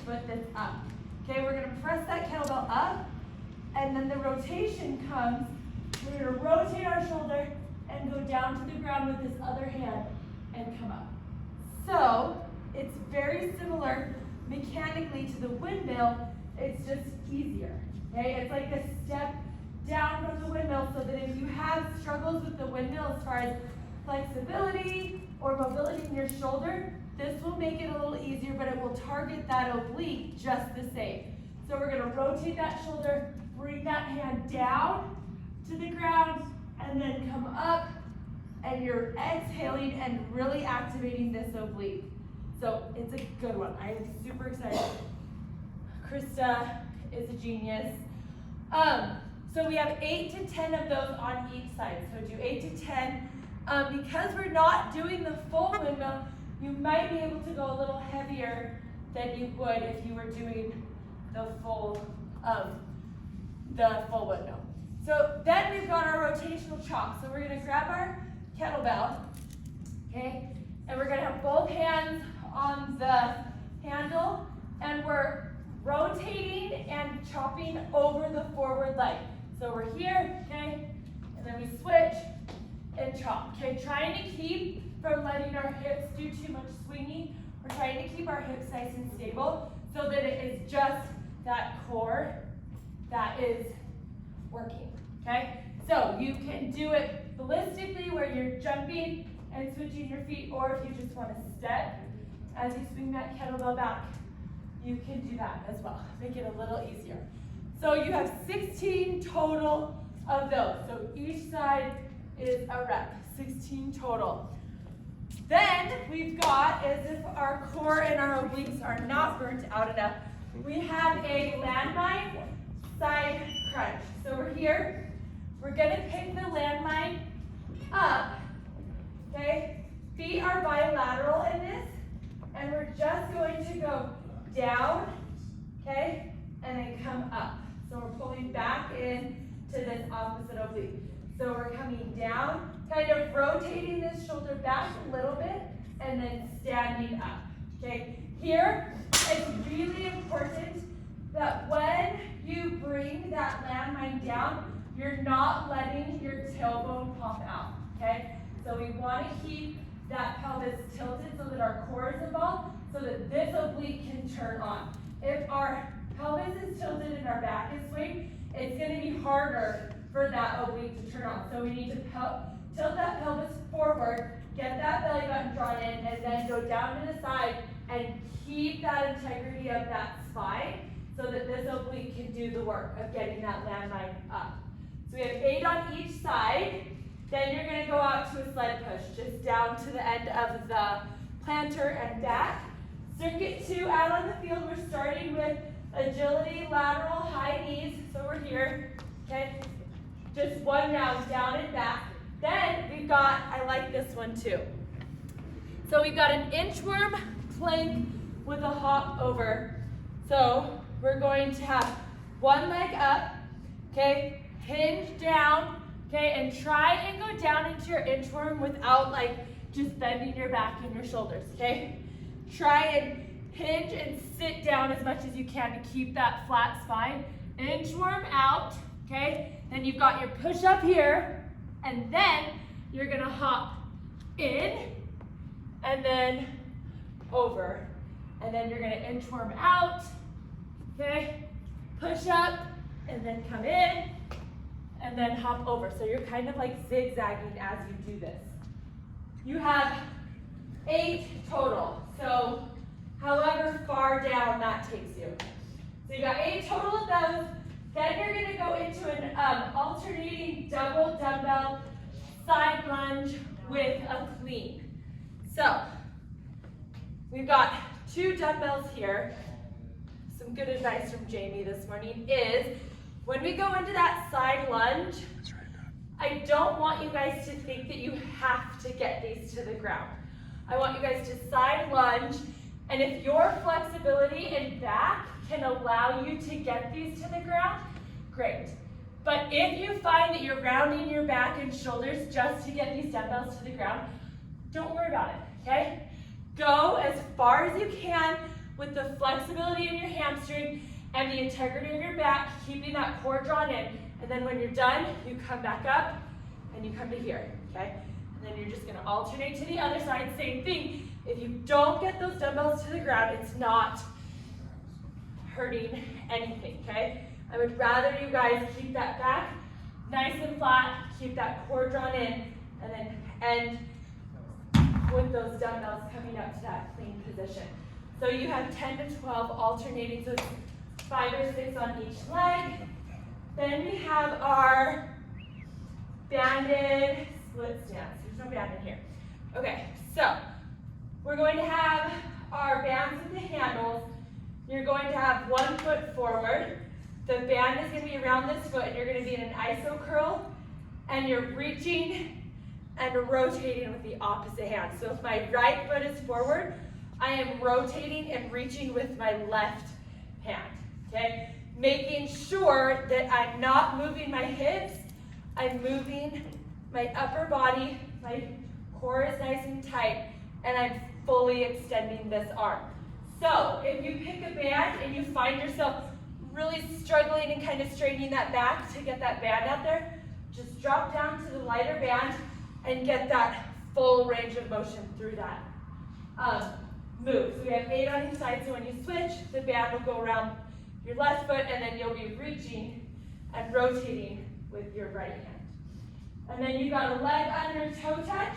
foot that's up. Okay, we're gonna press that kettlebell up, and then the rotation comes. We're gonna rotate our shoulder and go down to the ground with this other hand and come up. So it's very similar mechanically to the windmill, it's just easier. Okay, it's like a step down from the windmill, so that if you have struggles with the windmill as far as flexibility or mobility in your shoulder, this will make it a little easier, but it will target that oblique just the same. So we're gonna rotate that shoulder, bring that hand down to the ground, and then come up, and you're exhaling and really activating this oblique. So it's a good one. I am super excited. Krista is a genius. So we have 8 to 10 of those on each side. So do 8 to 10. Because we're not doing the full windmill, you might be able to go a little heavier than you would if you were doing the full windmill. So then we've got our rotational chop. So we're gonna grab our kettlebell, okay? And we're gonna have both hands on the handle, and we're rotating and chopping over the forward leg. So we're here, okay? And then we switch and chop, okay? Trying to keep from letting our hips do too much swinging. We're trying to keep our hips nice and stable so that it is just that core that is working, okay? So you can do it ballistically where you're jumping and switching your feet, or if you just want to step as you swing that kettlebell back, you can do that as well. Make it a little easier. So you have 16 total of those. So each side is a rep, 16 total. Then we've got, as if our core and our obliques are not burnt out enough, we have a landmine side crunch. So we're here, we're gonna pick the landmine up, okay? Feet are bilateral in this, and we're just going to go down, okay? And then come up. So we're pulling back in to this opposite oblique. So we're coming down, kind of rotating this shoulder back a little bit, and then standing up, okay? Here, it's really important that when you bring that landmine down, you're not letting your tailbone pop out, okay? So we want to keep that pelvis tilted so that our core is involved, so that this oblique can turn on. If our pelvis is tilted and our back is swayed, it's going to be harder for that oblique to turn on. So we need to tilt that pelvis forward, get that belly button drawn in, and then go down to the side and keep that integrity of that spine so that this oblique can do the work of getting that landmine up. So we have 8 on each side. Then you're going to go out to a sled push, just down to the end of the planter and back. Circuit 2 out on the field. We're starting with agility, lateral, high knees. So we're here, okay? Just one round, down and back. Then we've got, I like this one too. So we've got an inchworm plank with a hop over. So we're going to have one leg up, okay? Hinge down, okay? And try and go down into your inchworm without like just bending your back and your shoulders, okay? Try and hinge and sit down as much as you can to keep that flat spine. Inchworm out, okay? Then you've got your push up here, and then you're gonna hop in, and then over. And then you're gonna inchworm out, okay? Push up, and then come in, and then hop over. So you're kind of like zigzagging as you do this. You have 8 total, so however far down that takes you. So you got 8 total of those. Then you're gonna go into an alternating double dumbbell side lunge with a clean. So we've got 2 dumbbells here. Some good advice from Jamie this morning is when we go into that side lunge, I don't want you guys to think that you have to get these to the ground. I want you guys to side lunge, and if your flexibility in back can allow you to get these to the ground, great. But if you find that you're rounding your back and shoulders just to get these dumbbells to the ground, don't worry about it, okay? Go as far as you can with the flexibility in your hamstring and the integrity of your back, keeping that core drawn in. And then when you're done, you come back up and you come to here, okay? And then you're just gonna alternate to the other side, same thing. If you don't get those dumbbells to the ground, it's not hurting anything, okay? I would rather you guys keep that back nice and flat, keep that core drawn in, and then end with those dumbbells coming up to that clean position. So you have 10 to 12 alternating, so it's 5 or 6 on each leg. Then we have our banded split stance. There's no band in here. Okay, so we're going to have our bands with the handles. You're going to have one foot forward. The band is going to be around this foot, and you're going to be in an iso curl, and you're reaching and rotating with the opposite hand. So if my right foot is forward, I am rotating and reaching with my left hand, okay? Making sure that I'm not moving my hips, I'm moving my upper body, my core is nice and tight, and I'm fully extending this arm. So if you pick a band and you find yourself really struggling and kind of straining that back to get that band out there, just drop down to the lighter band and get that full range of motion through that move. So we have 8 on each side, so when you switch, the band will go around your left foot, and then you'll be reaching and rotating with your right hand. And then you've got a leg under toe touch,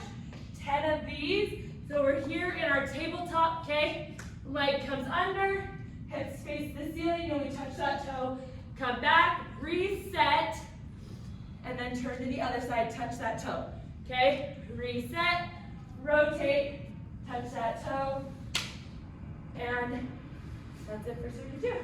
10 of these. So we're here in our tabletop, okay? Leg comes under, hips face the ceiling, then we touch that toe, come back, reset, and then turn to the other side, touch that toe, okay? Reset, rotate, touch that toe, and that's it for 32.